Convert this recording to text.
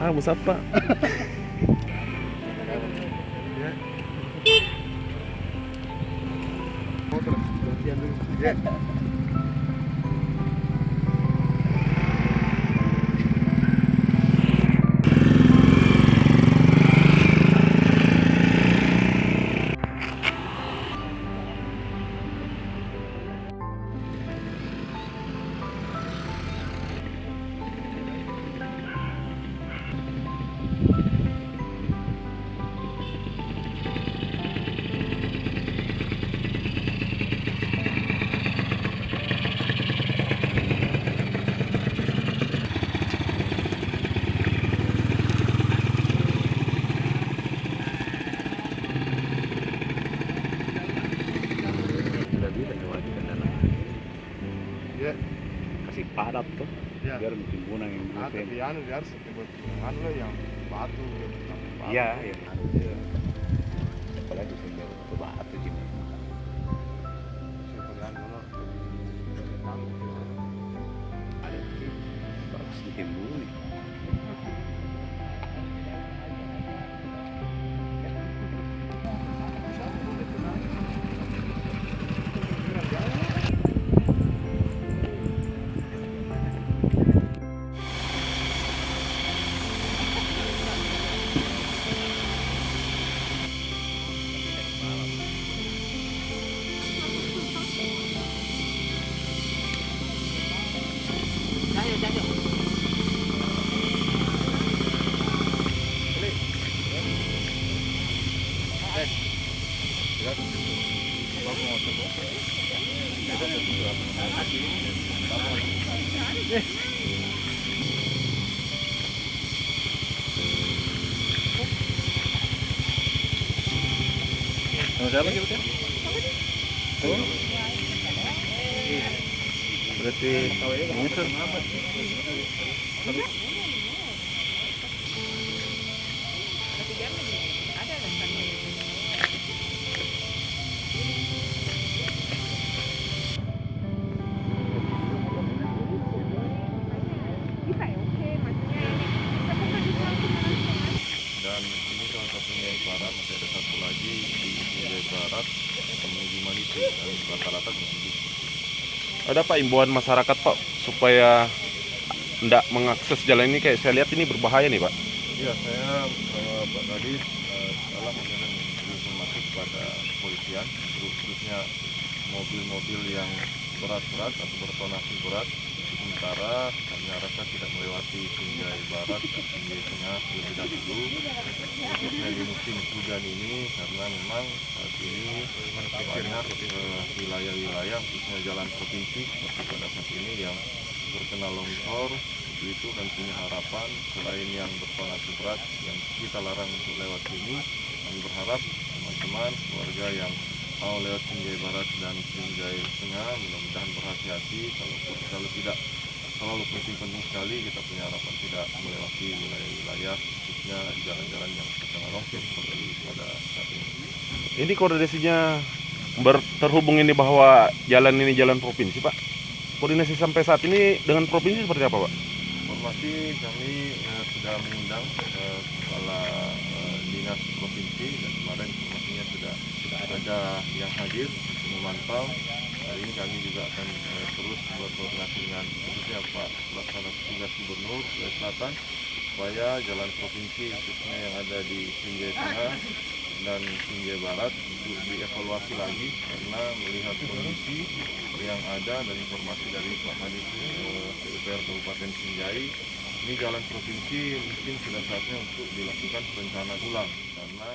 Mau sapa. Ya, Kasih padat tuh. ya. Biar timbunan yang Ah, tapi anu dia harus buat anu lah yang batu. Iya, yang anu dia. Apalagi sehingga itu batu sih. Ada bagus ditimbun. Sama siapa sih Butnya? Oh. Berarti ini tuh Dan ini salah satunya yang barat, masih ada satu lagi di Sinjai Barat menuju Malisi dan rata-rata begitu. ada Pak imbauan masyarakat Pak supaya tidak mengakses jalan ini, kayak saya lihat ini berbahaya nih Pak. Ya, saya Pak Kadis telah memberikan informasi kepada kepolisian, khususnya mobil-mobil yang berat-berat atau bertonasi berat. Sementara kami harapkan tidak melewati Sinjai Barat dan Sinjai Tengah terlebih dahulu, khususnya di musim hujan ini, karena memang saat ini banyak wilayah-wilayah khususnya jalan provinsi seperti pada saat ini yang terkena longsor. Itu dan punya harapan selain yang bertonasi berat yang kita larang untuk lewat sini, kami berharap teman-teman keluarga yang mau lewat Sinjai Barat dan Sinjai Tengah mudah-mudahan berhati-hati. Kalau tidak terlalu penting sekali, kita punya harapan tidak melewati wilayah-wilayah khususnya jalan-jalan yang terkena longsor seperti pada saat ini. Ini koordinasinya terhubung ini bahwa jalan ini jalan provinsi Pak. Koordinasi sampai saat ini dengan provinsi seperti apa Pak? Informasi kami sudah mengundang kepala dinas provinsi dan kemarin informasinya sudah ada yang hadir untuk memantau. Hari ini kami juga akan terus berkoordinasi dengan khususnya Pak Pelaksana Tugas Gubernur Sulawesi Selatan supaya jalan provinsi khususnya yang ada di Sinjai Tengah dan Sinjai Barat untuk dievaluasi lagi, karena melihat kondisi yang ada dan informasi dari Pak Kadis PUPR Kabupaten Sinjai, ini jalan provinsi mungkin sudah saatnya untuk dilakukan perencanaan ulang, karena